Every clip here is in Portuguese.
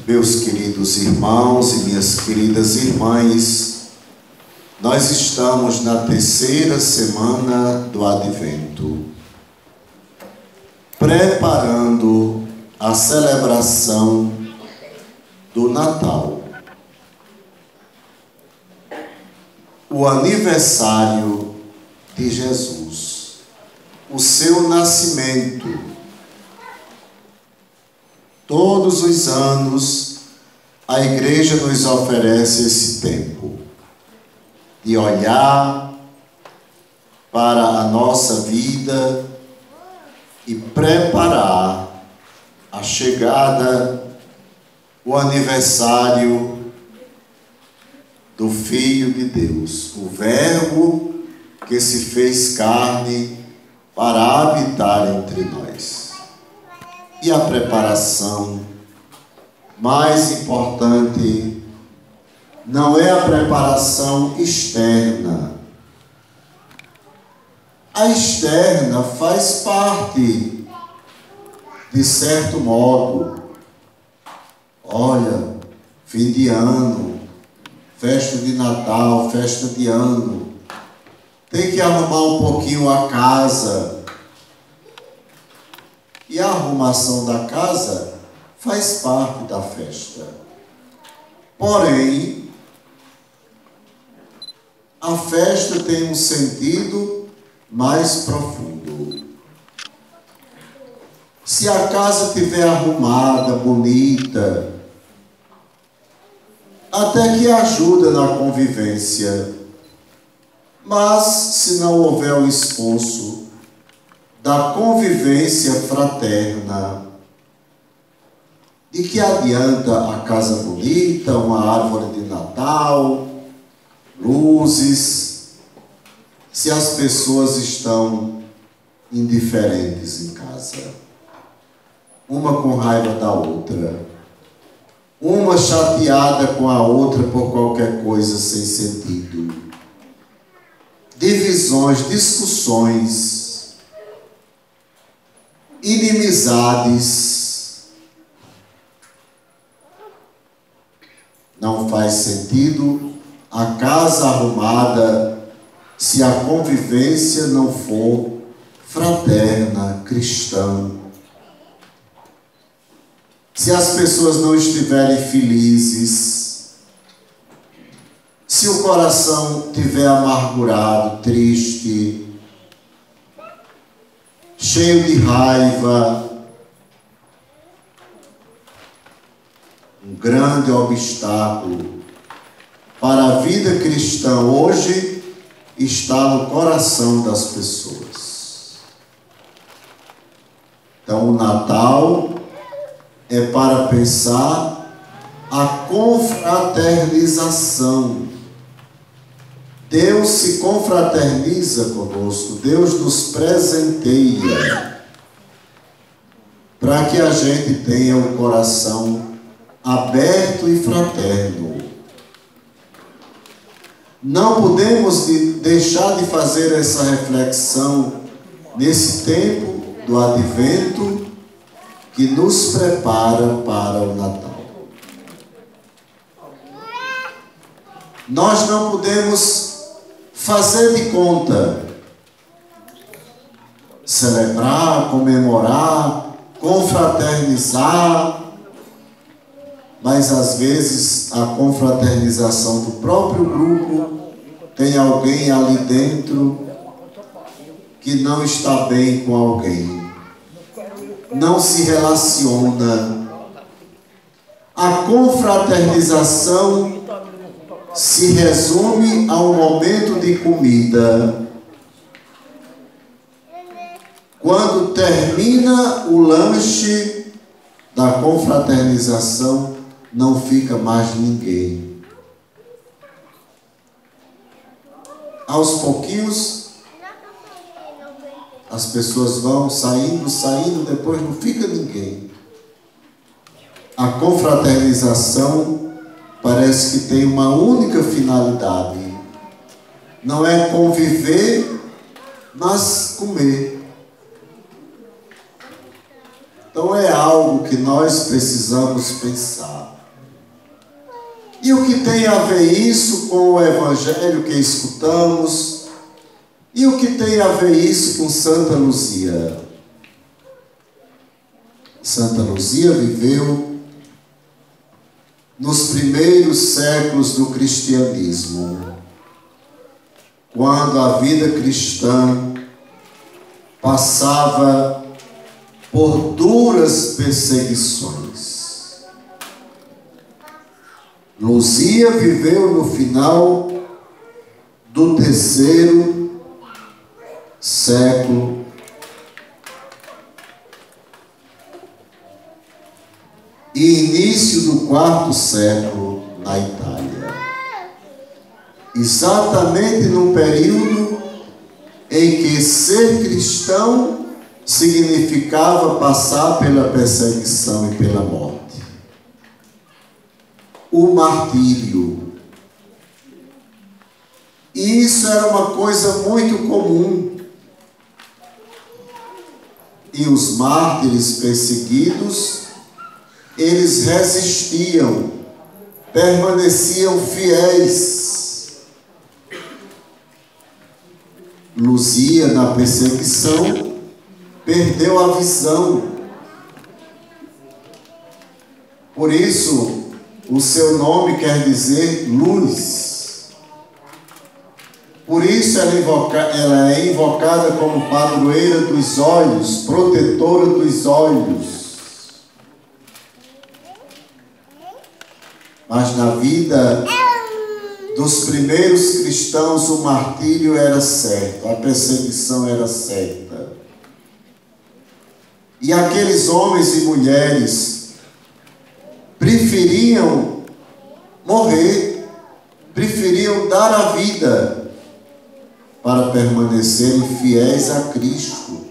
Meus queridos irmãos e minhas queridas irmãs, nós estamos na terceira semana do Advento, preparando a celebração do Natal, o aniversário de Jesus, o seu nascimento. Todos os anos, a Igreja nos oferece esse tempo de olhar para a nossa vida e preparar a chegada, o aniversário do Filho de Deus, o Verbo que se fez carne para habitar entre nós. E a preparação mais importante não é a preparação externa. A externa faz parte, de certo modo. Olha, fim de ano, festa de Natal, festa de ano, tem que arrumar um pouquinho a casa. E a arrumação da casa faz parte da festa. Porém, a festa tem um sentido mais profundo. Se a casa estiver arrumada, bonita, até que ajuda na convivência. Mas, se não houver o esforço da convivência fraterna, de que adianta a casa bonita, uma árvore de Natal, luzes, se as pessoas estão indiferentes em casa, uma com raiva da outra, uma chateada com a outra por qualquer coisa sem sentido, divisões, discussões, inimizades. Não faz sentido a casa arrumada se a convivência não for fraterna, cristã. Se as pessoas não estiverem felizes, se o coração estiver amargurado, triste, cheio de raiva, um grande obstáculo para a vida cristã hoje está no coração das pessoas. Então, o Natal é para pensar a confraternização. Deus se confraterniza conosco, Deus nos presenteia para que a gente tenha o coração aberto e fraterno. Não podemos deixar de fazer essa reflexão nesse tempo do Advento que nos prepara para o Natal. Nós não podemos fazer de conta, celebrar, comemorar, confraternizar, mas às vezes a confraternização do próprio grupo tem alguém ali dentro que não está bem com alguém, não se relaciona. A confraternização se resume a um momento de comida. Quando termina o lanche da confraternização, não fica mais ninguém. Aos pouquinhos, as pessoas vão saindo, depois não fica ninguém. A confraternização parece que tem uma única finalidade. Não é conviver, mas comer. Então é algo que nós precisamos pensar. E o que tem a ver isso com o Evangelho que escutamos? E o que tem a ver isso com Santa Luzia? Santa Luzia viveu nos primeiros séculos do cristianismo, quando a vida cristã passava por duras perseguições. Luzia viveu no final do terceiro século e início do quarto século na Itália. Exatamente no período em que ser cristão significava passar pela perseguição e pela morte. O martírio. E isso era uma coisa muito comum. E os mártires perseguidos, eles resistiam, permaneciam fiéis. Luzia, na perseguição, perdeu a visão. Por isso, o seu nome quer dizer luz. Por isso ela é invocada como padroeira dos olhos, protetora dos olhos. Mas na vida dos primeiros cristãos o martírio era certo, a perseguição era certa. E aqueles homens e mulheres preferiam morrer, preferiam dar a vida para permanecerem fiéis a Cristo,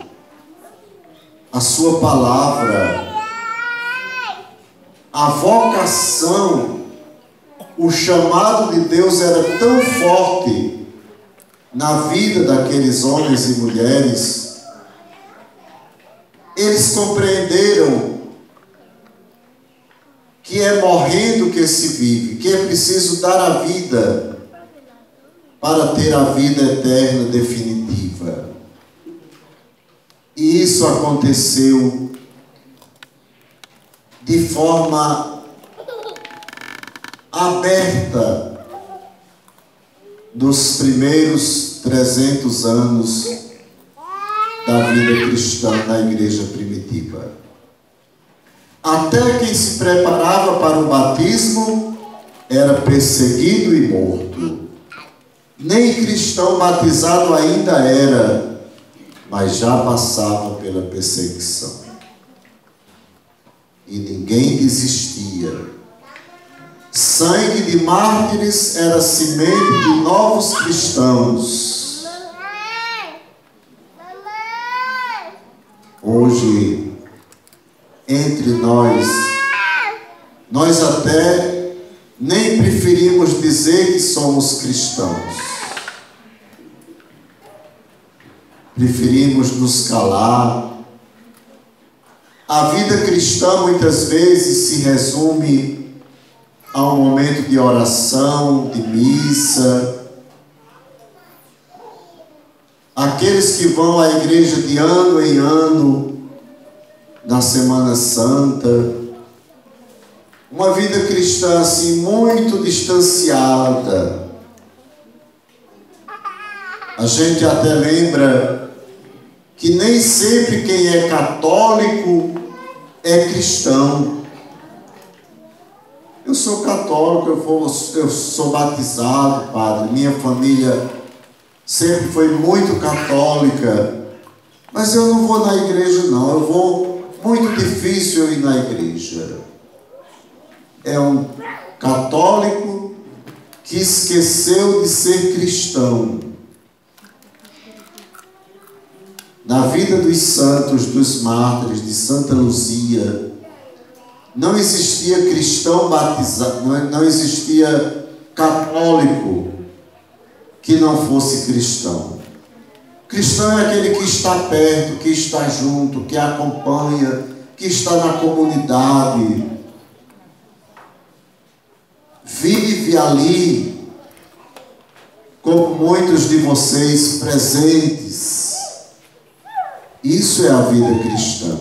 a sua palavra, a vocação, o chamado de Deus era tão forte na vida daqueles homens e mulheres. Eles compreenderam que é morrendo que se vive, que é preciso dar a vida para ter a vida eterna definitiva. E isso aconteceu de forma aberta nos primeiros 300 anos da vida cristã na igreja primitiva. Até quem se preparava para o batismo era perseguido e morto. Nem cristão batizado ainda era, mas já passava pela perseguição. E ninguém desistia. Sangue de mártires era semente de novos cristãos. Hoje, entre nós até nem preferimos dizer que somos cristãos. Preferimos nos calar. A vida cristã muitas vezes se resume a um momento de oração, de missa. Aqueles que vão à igreja de ano em ano, na Semana Santa, uma vida cristã assim muito distanciada. A gente até lembra que nem sempre quem é católico é cristão. Eu sou católico, eu sou batizado, padre. Minha família sempre foi muito católica, mas eu não vou na igreja não, muito difícil eu ir na igreja. É um católico que esqueceu de ser cristão. Na vida dos santos, dos mártires, de Santa Luzia, não existia cristão batizado, não existia católico que não fosse cristão. Cristão é aquele que está perto, que está junto, que acompanha, que está na comunidade. Vive vive ali, como muitos de vocês presentes. Isso é a vida cristã.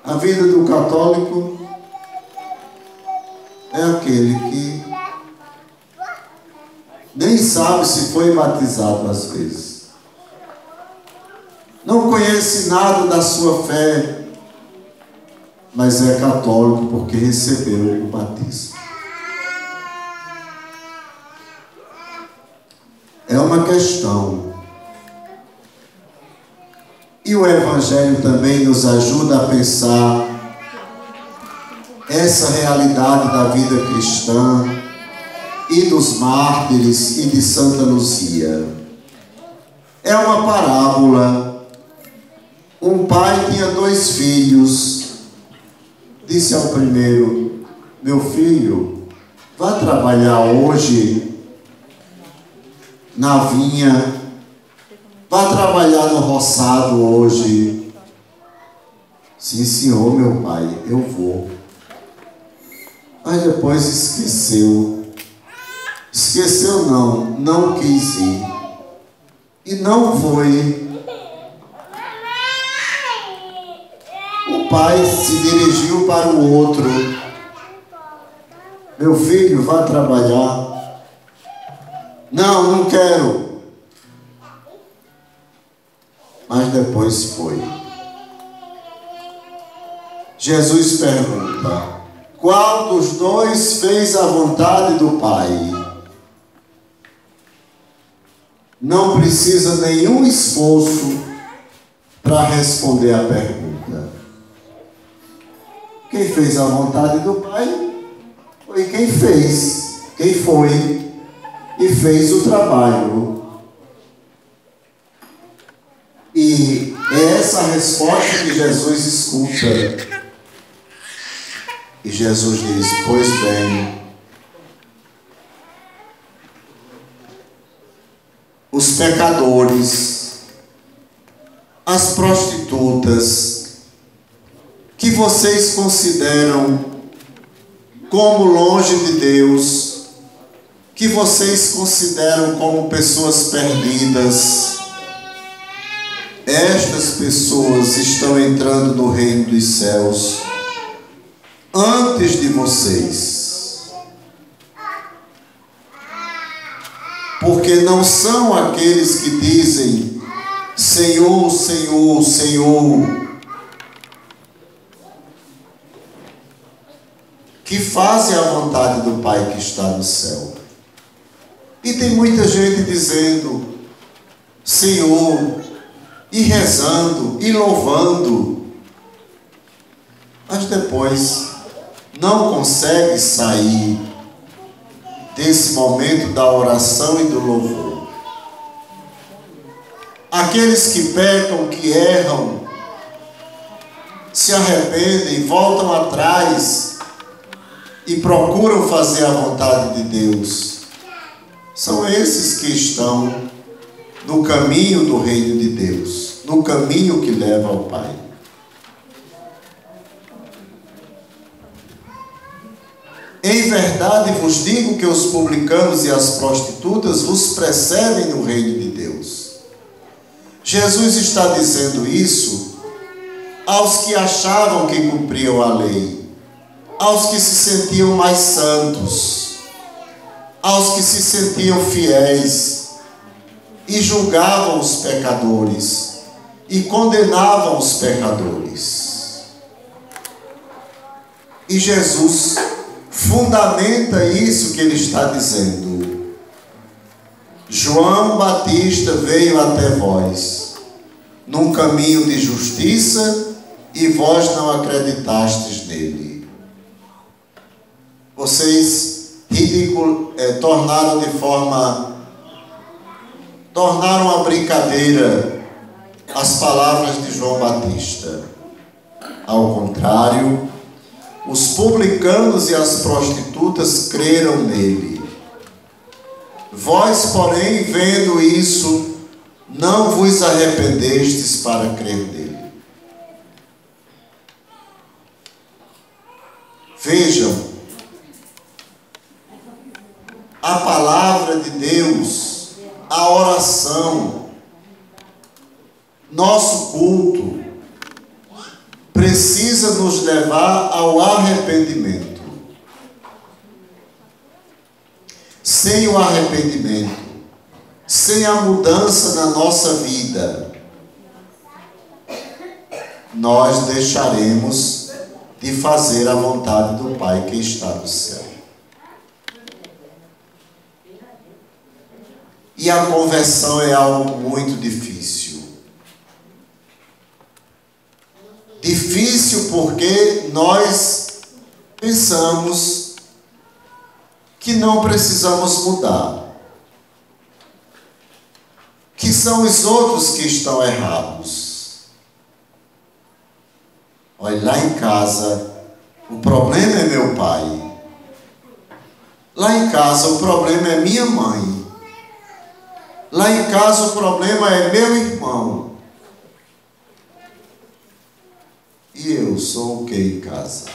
A vida do católico é aquele que nem sabe se foi batizado às vezes. Não conhece nada da sua fé, mas é católico porque recebeu o batismo. É uma questão. E o Evangelho também nos ajuda a pensar essa realidade da vida cristã e dos mártires e de Santa Luzia. É uma parábola. Um pai tinha 2 filhos. Disse ao primeiro: meu filho, vá trabalhar hoje na vinha, vá trabalhar no roçado hoje. Sim, senhor, meu pai, eu vou. Mas depois esqueceu. Esqueceu não quis ir. E não foi. O pai se dirigiu para o outro: meu filho, vá trabalhar. Não quero. Mas depois foi. Jesus pergunta: qual dos 2 fez a vontade do Pai? Não precisa nenhum esforço para responder a pergunta. Quem fez a vontade do Pai foi quem fez, quem foi e fez o trabalho. E é essa a resposta que Jesus escuta. E Jesus diz: pois bem, os pecadores, as prostitutas, que vocês consideram como longe de Deus, que vocês consideram como pessoas perdidas, estas pessoas estão entrando no reino dos céus antes de vocês. Porque não são aqueles que dizem: Senhor, Senhor, Senhor, que fazem a vontade do Pai que está no céu. E tem muita gente dizendo Senhor, e rezando, e louvando, mas depois não consegue sair desse momento da oração e do louvor. Aqueles que pecam, que erram, se arrependem, voltam atrás e procuram fazer a vontade de Deus, são esses que estão no caminho do reino de Deus, no caminho que leva ao Pai. Em verdade vos digo que os publicanos e as prostitutas vos precedem no reino de Deus. Jesus está dizendo isso aos que achavam que cumpriam a lei, aos que se sentiam mais santos, aos que se sentiam fiéis e julgavam os pecadores e condenavam os pecadores. E Jesus fundamenta isso que ele está dizendo. João Batista veio até vós num caminho de justiça e vós não acreditastes nele. Vocês tornaram a brincadeira as palavras de João Batista. Ao contrário, os publicanos e as prostitutas creram nele. Vós, porém, vendo isso, não vos arrependestes para crer nele. Vejam, palavra de Deus, a oração, nosso culto, precisa nos levar ao arrependimento. Sem o arrependimento, sem a mudança na nossa vida, nós deixaremos de fazer a vontade do Pai que está no céu. E a conversão é algo muito difícil. Difícil porque nós pensamos que não precisamos mudar, que são os outros que estão errados. Olha, lá em casa, o problema é meu pai. Lá em casa, o problema é minha mãe. Lá em casa, o problema é meu irmão. E eu sou o que em casa?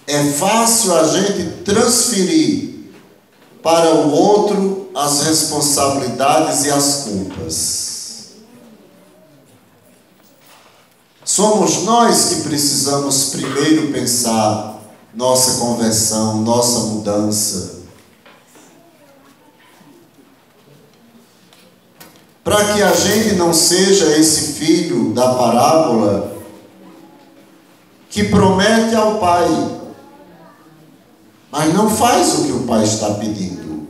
É fácil a gente transferir para o outro as responsabilidades e as culpas. Somos nós que precisamos primeiro pensar nossa conversão, nossa mudança. Para que a gente não seja esse filho da parábola que promete ao pai, mas não faz o que o pai está pedindo.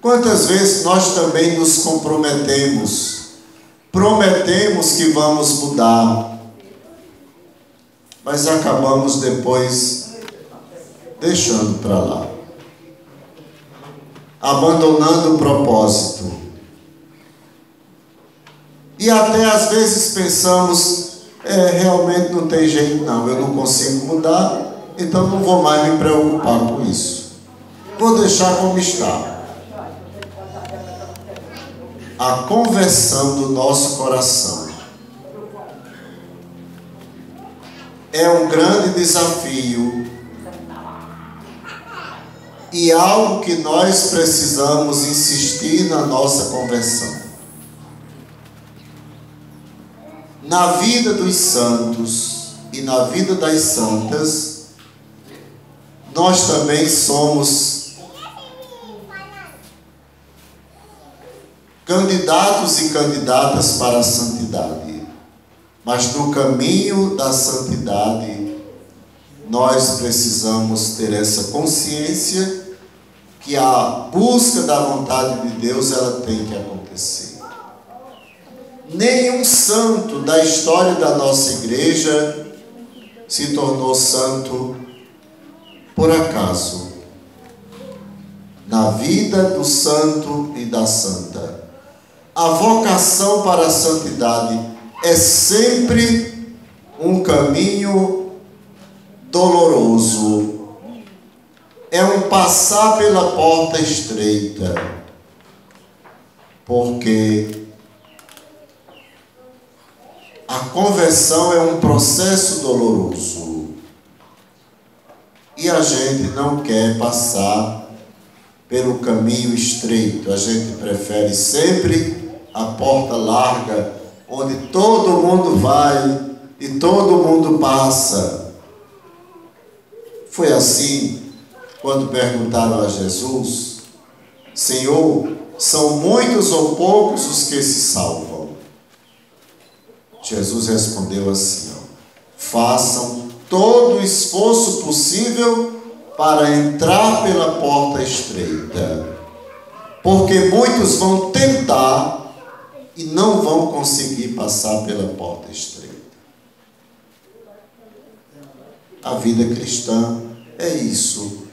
Quantas vezes nós também nos comprometemos, prometemos que vamos mudar, mas acabamos depois deixando para lá, abandonando o propósito. E até às vezes pensamos, realmente não tem jeito não, eu não consigo mudar, então não vou mais me preocupar com isso. Vou deixar como está. A conversão do nosso coração é um grande desafio e algo que nós precisamos insistir na nossa conversão. Na vida dos santos e na vida das santas, nós também somos candidatos e candidatas para a santidade. Mas no caminho da santidade, nós precisamos ter essa consciência que a busca da vontade de Deus, ela tem que acontecer. Nenhum santo da história da nossa igreja se tornou santo por acaso. Na vida do santo e da santa, a vocação para a santidade é sempre um caminho doloroso. É um passar pela porta estreita. Porque a conversão é um processo doloroso. E a gente não quer passar pelo caminho estreito. A gente prefere sempre a porta larga, onde todo mundo vai e todo mundo passa. Foi assim quando perguntaram a Jesus: Senhor, são muitos ou poucos os que se salvam? Jesus respondeu assim: façam todo o esforço possível para entrar pela porta estreita, porque muitos vão tentar e não vão conseguir passar pela porta estreita. A vida cristã é isso.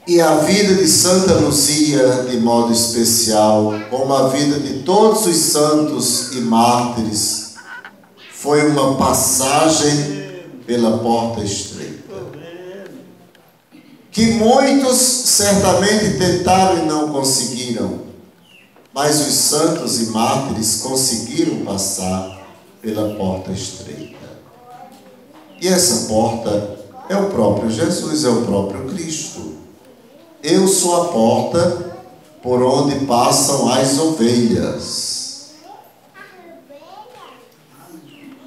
E a vida de Santa Luzia, de modo especial, como a vida de todos os santos e mártires, foi uma passagem pela porta estreita, que muitos certamente tentaram e não conseguiram, mas os santos e mártires conseguiram passar pela porta estreita. E essa porta é o próprio Jesus, é o próprio Cristo. Eu sou a porta por onde passam as ovelhas.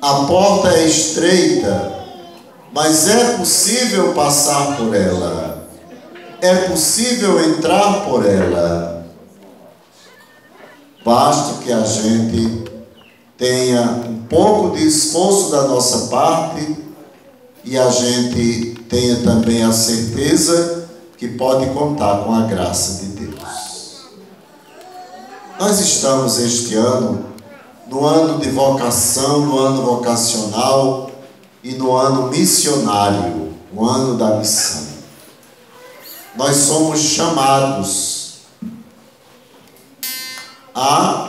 A porta é estreita, mas é possível passar por ela. É possível entrar por ela. Basta que a gente tenha um pouco de esforço da nossa parte e a gente tenha também a certeza que pode contar com a graça de Deus. Nós estamos este ano, no ano de vocação, no ano vocacional e no ano missionário, o ano da missão. Nós somos chamados a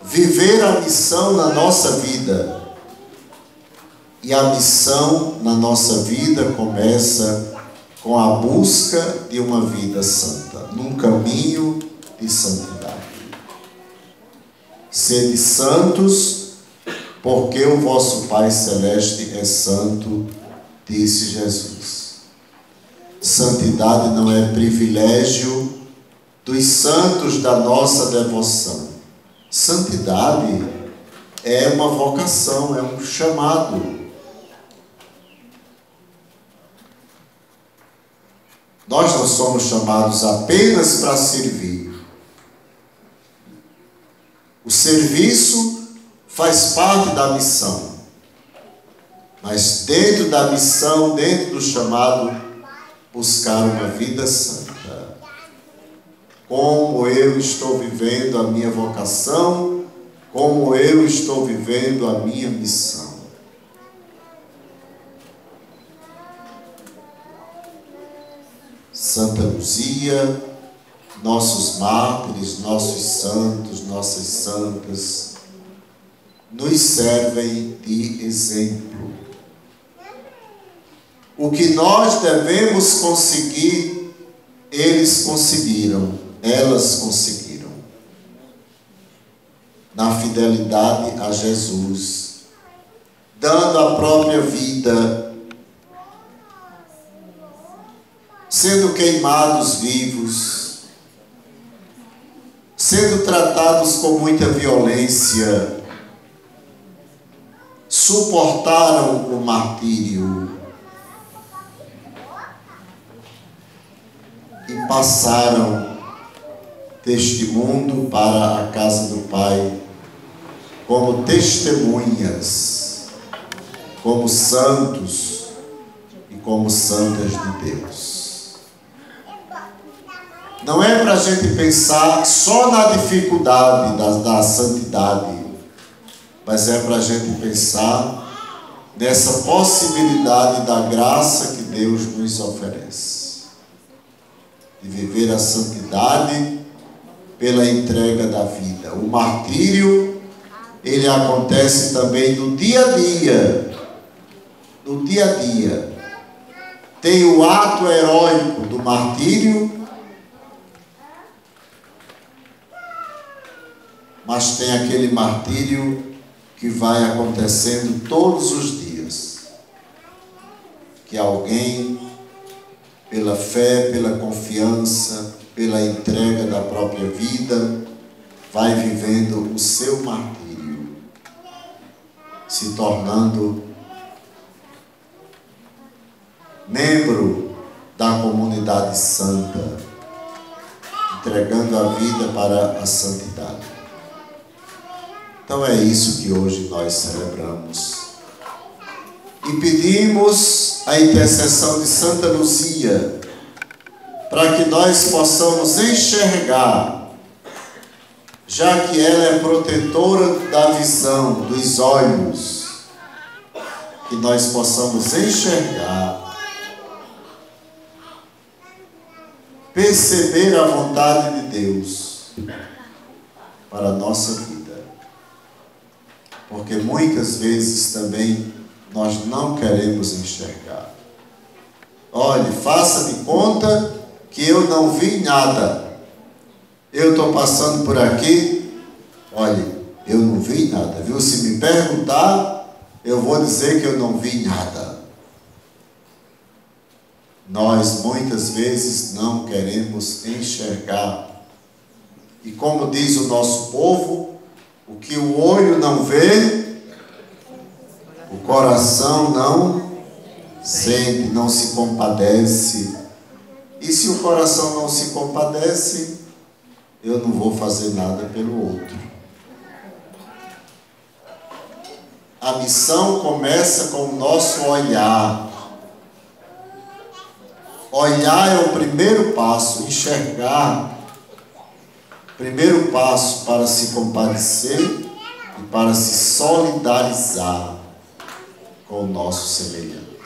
viver a missão na nossa vida. E a missão na nossa vida começa com a busca de uma vida santa, num caminho de santidade. Sede santos, porque o vosso Pai Celeste é santo, disse Jesus. Santidade não é privilégio dos santos da nossa devoção. Santidade é uma vocação, é um chamado. Nós não somos chamados apenas para servir. O serviço faz parte da missão. Mas dentro da missão, dentro do chamado, buscar uma vida santa. Como eu estou vivendo a minha vocação, como eu estou vivendo a minha missão. Santa Luzia, nossos mártires, nossos santos, nossas santas, nos servem de exemplo. O que nós devemos conseguir, eles conseguiram, elas conseguiram. Na fidelidade a Jesus, dando a própria vida, sendo queimados vivos, sendo tratados com muita violência, suportaram o martírio e passaram deste mundo para a casa do Pai como testemunhas, como santos e como santas de Deus. Não é para a gente pensar só na dificuldade da santidade, mas é para a gente pensar nessa possibilidade da graça que Deus nos oferece. De viver a santidade pela entrega da vida. O martírio, ele acontece também no dia a dia. No dia a dia. Tem o ato heróico do martírio, mas tem aquele martírio que vai acontecendo todos os dias. Que alguém, pela fé, pela confiança, pela entrega da própria vida, vai vivendo o seu martírio, se tornando membro da comunidade santa, entregando a vida para a santidade. Então é isso que hoje nós celebramos. E pedimos a intercessão de Santa Luzia, para que nós possamos enxergar, já que ela é protetora da visão, dos olhos, que nós possamos enxergar, perceber a vontade de Deus para a nossa vida. Porque muitas vezes também nós não queremos enxergar. Olhe, faça de conta que eu não vi nada. Eu estou passando por aqui, olhe, eu não vi vi nada, viu? Se me perguntar, eu vou dizer que eu não vi nada. Nós muitas vezes não queremos enxergar. E como diz o nosso povo, o que o olho não vê, o coração não sente, não se compadece. E se o coração não se compadece, eu não vou fazer nada pelo outro. A missão começa com o nosso olhar. Olhar é o primeiro passo, enxergar. Primeiro passo para se compadecer e para se solidarizar com o nosso semelhante.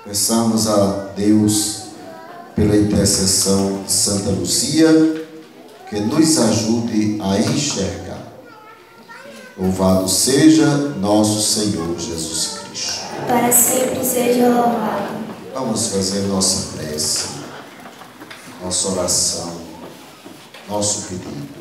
Peçamos a Deus, pela intercessão de Santa Luzia, que nos ajude a enxergar. Louvado seja nosso Senhor Jesus Cristo. Para sempre seja louvado. Vamos fazer nossa prece, nossa oração, nosso pedido.